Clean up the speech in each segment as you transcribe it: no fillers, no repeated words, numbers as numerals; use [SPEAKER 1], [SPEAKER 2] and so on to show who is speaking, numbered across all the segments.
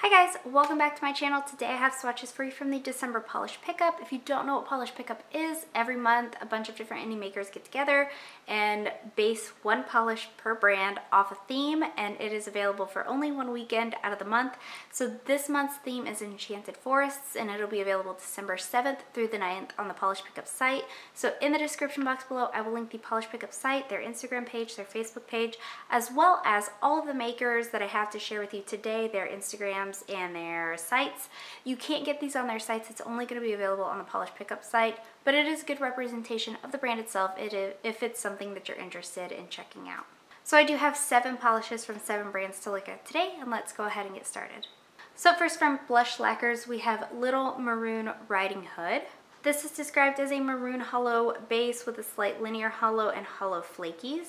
[SPEAKER 1] Hi guys, welcome back to my channel. Today I have swatches for you from the December polish pickup. If you don't know what polish pickup is, every month a bunch of different indie makers get together and base one polish per brand off a theme, and it is available for only one weekend out of the month. So this month's theme is Enchanted Forests, and it'll be available December 7th through the 9th on the polish pickup site. So in the description box below I will link the polish pickup site, their Instagram page, their Facebook page, as well as all of the makers that I have to share with you today, their Instagram and their sites. You can't get these on their sites. It's only going to be available on the polish pickup site, but it is a good representation of the brand itself if it's something that you're interested in checking out. So I do have 7 polishes from 7 brands to look at today, and let's go ahead and get started. So first, from Blush Lacquers, we have Little Maroon Riding Hood. This is described as a maroon hollow base with a slight linear hollow and hollow flakies.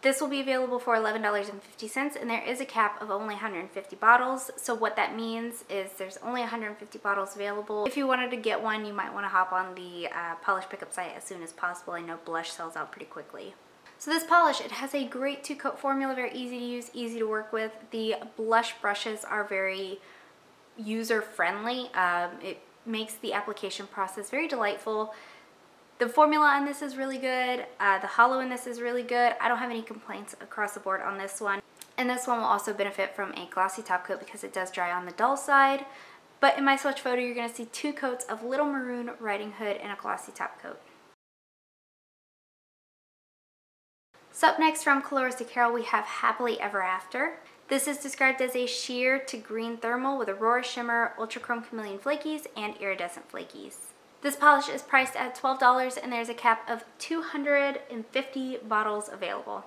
[SPEAKER 1] This will be available for $11.50, and there is a cap of only 150 bottles. So what that means is there's only 150 bottles available. If you wanted to get one, you might want to hop on the polish pickup site as soon as possible. I know Blush sells out pretty quickly. So this polish, it has a great 2-coat formula, very easy to use, easy to work with. The blush brushes are very user-friendly. It makes the application process very delightful. The formula on this is really good. The hollow in this is really good. I don't have any complaints across the board on this one. And this one will also benefit from a glossy top coat because it does dry on the dull side. But in my swatch photo, you're going to see 2 coats of Little Maroon Riding Hood and a glossy top coat. So up next, from Colors de Carol, we have Happily Ever After. This is described as a sheer to green thermal with Aurora Shimmer, Ultra Chrome Chameleon Flakies, and Iridescent Flakies. This polish is priced at $12, and there's a cap of 250 bottles available.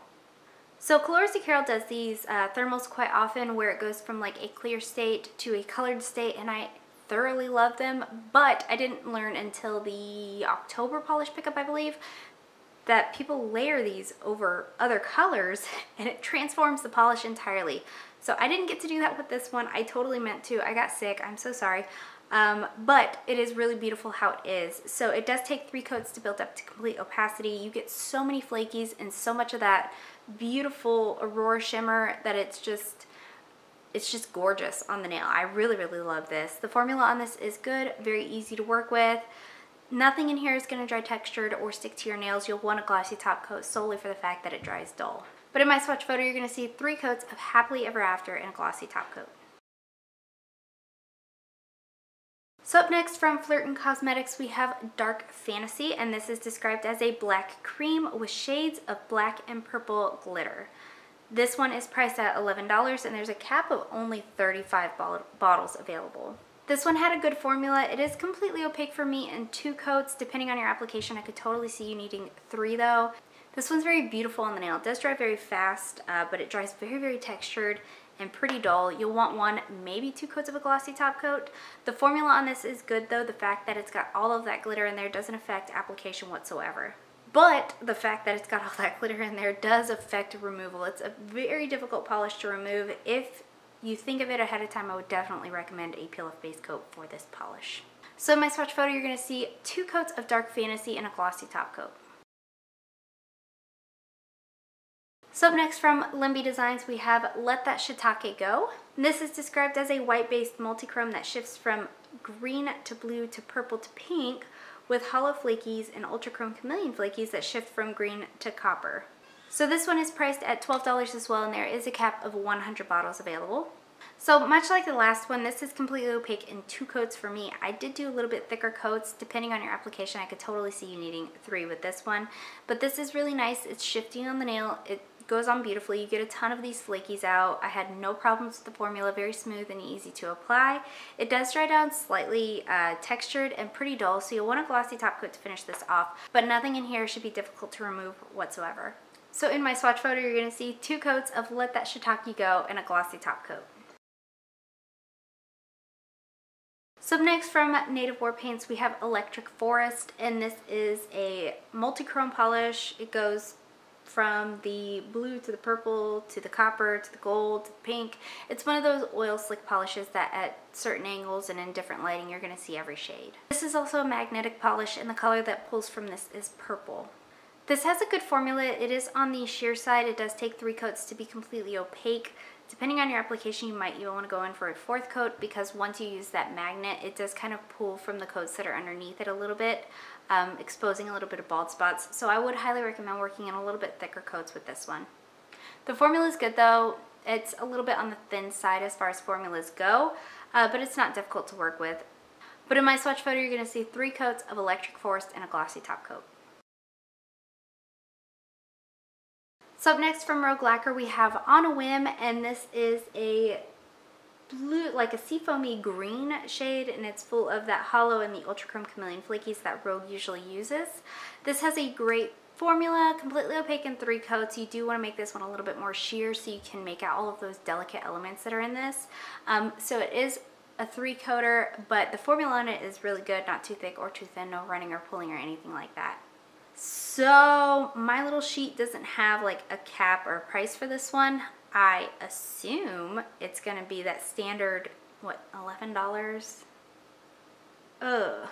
[SPEAKER 1] So Colors de Carol does these thermals quite often, where it goes from like a clear state to a colored state, and I thoroughly love them, but I didn't learn until the October polish pickup, I believe, that people layer these over other colors and it transforms the polish entirely. So I didn't get to do that with this one. I totally meant to. I got sick. I'm so sorry. But it is really beautiful how it is. So it does take 3 coats to build up to complete opacity. You get so many flakies and so much of that beautiful Aurora shimmer that it's just gorgeous on the nail. I really, really love this. The formula on this is good, very easy to work with. Nothing in here is going to dry textured or stick to your nails. You'll want a glossy top coat solely for the fact that it dries dull. But in my swatch photo, you're going to see 3 coats of Happily Ever After and a glossy top coat. So up next, from Flirtin Cosmetics, we have Dark Fantasy, and this is described as a black cream with shades of black and purple glitter. This one is priced at $11, and there's a cap of only 35 bottles available. This one had a good formula. It is completely opaque for me in 2 coats. Depending on your application, I could totally see you needing 3 though. This one's very beautiful on the nail. It does dry very fast, but it dries very, very textured and pretty dull. You'll want 1, maybe 2 coats of a glossy top coat. The formula on this is good though. The fact that it's got all of that glitter in there doesn't affect application whatsoever. But the fact that it's got all that glitter in there does affect removal. It's a very difficult polish to remove. If you think of it ahead of time, I would definitely recommend a peel-off base coat for this polish. So in my swatch photo, you're going to see 2 coats of Dark Fantasy and a glossy top coat. So up next, from LynB Designs, we have That Shiitake Go. This is described as a white-based multi-chrome that shifts from green to blue to purple to pink with hollow flakies and Ultra Chrome Chameleon Flakies that shift from green to copper. So this one is priced at $12 as well, and there is a cap of 100 bottles available. So much like the last one, this is completely opaque in 2 coats for me. I did do a little bit thicker coats. Depending on your application, I could totally see you needing 3 with this one. But this is really nice. It's shifting on the nail. It goes on beautifully. You get a ton of these flakies out. I had no problems with the formula. Very smooth and easy to apply. It does dry down slightly textured and pretty dull, so you'll want a glossy top coat to finish this off. But nothing in here should be difficult to remove whatsoever. So in my swatch photo, you're going to see 2 coats of That Shiitake Go and a glossy top coat. So next, from Native War Paints, we have Enchanted Forest, and this is a multi-chrome polish. It goes from the blue to the purple to the copper to the gold to the pink. It's one of those oil slick polishes that at certain angles and in different lighting you're going to see every shade. This is also a magnetic polish, and the color that pulls from this is purple. This has a good formula. It is on the sheer side. It does take 3 coats to be completely opaque. Depending on your application, you might even want to go in for a 4th coat, because once you use that magnet, it does kind of pull from the coats that are underneath it a little bit, exposing a little bit of bald spots. So I would highly recommend working in a little bit thicker coats with this one. The formula is good though. It's a little bit on the thin side as far as formulas go, but it's not difficult to work with. But in my swatch photo, you're going to see 3 coats of Enchanted Forest and a glossy top coat. So up next from Rogue Lacquer, we have On a Whim, and this is a blue, like a seafoamy green shade, and it's full of that hollow and the ultra chrome chameleon flakies that Rogue usually uses. This has a great formula, completely opaque in 3 coats. You do want to make this one a little bit more sheer so you can make out all of those delicate elements that are in this. So it is a 3-coater, but the formula on it is really good, not too thick or too thin, no running or pulling or anything like that. So my little sheet doesn't have like a cap or a price for this one. I assume it's going to be that standard, what, $11? Ugh.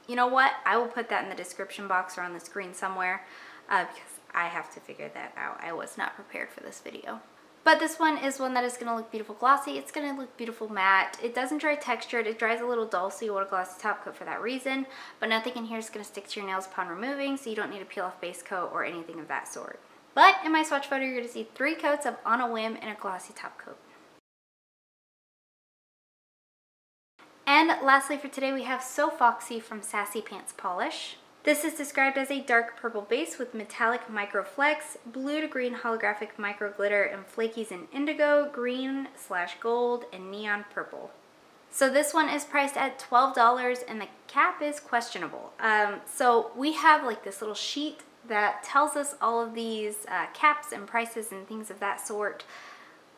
[SPEAKER 1] You know what? I will put that in the description box or on the screen somewhere because I have to figure that out. I was not prepared for this video. But this one is one that is going to look beautiful glossy. It's going to look beautiful matte. It doesn't dry textured. It dries a little dull, so you want a glossy top coat for that reason. But nothing in here is going to stick to your nails upon removing, so you don't need a peel off base coat or anything of that sort. But in my swatch photo, you're going to see 3 coats of On a Whim and a glossy top coat. And lastly for today, we have So Foxy from Sassy Pants Polish. This is described as a dark purple base with metallic micro flecks, blue to green holographic micro glitter, and flakies in indigo, green/gold, and neon purple. So this one is priced at $12 and the cap is questionable. So we have like this little sheet that tells us all of these caps and prices and things of that sort.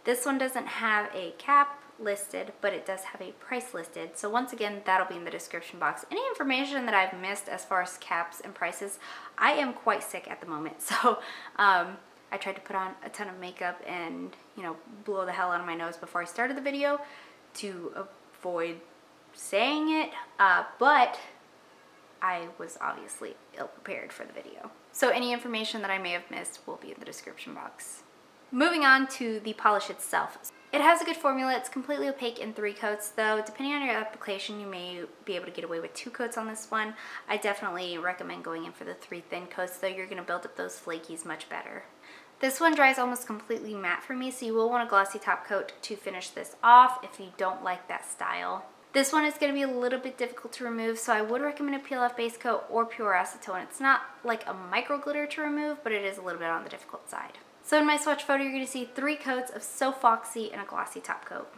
[SPEAKER 1] This one doesn't have a cap listed, but it does have a price listed. So once again, that'll be in the description box. Any information that I've missed as far as caps and prices, I am quite sick at the moment. So I tried to put on a ton of makeup and, you know, blow the hell out of my nose before I started the video to avoid saying it, but I was obviously ill prepared for the video. So any information that I may have missed will be in the description box. Moving on to the polish itself. It has a good formula. It's completely opaque in 3 coats, though depending on your application, you may be able to get away with 2 coats on this one. I definitely recommend going in for the 3 thin coats, though you're going to build up those flakies much better. This one dries almost completely matte for me, so you will want a glossy top coat to finish this off if you don't like that style. This one is going to be a little bit difficult to remove, so I would recommend a peel off base coat or pure acetone. It's not like a micro glitter to remove, but it is a little bit on the difficult side. So in my swatch photo, you're going to see 3 coats of So Foxy and a glossy top coat.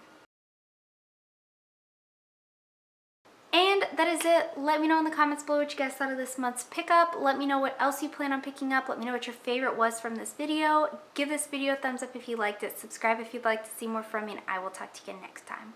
[SPEAKER 1] And that is it. Let me know in the comments below what you guys thought of this month's pickup. Let me know what else you plan on picking up. Let me know what your favorite was from this video. Give this video a thumbs up if you liked it. Subscribe if you'd like to see more from me, and I will talk to you again next time.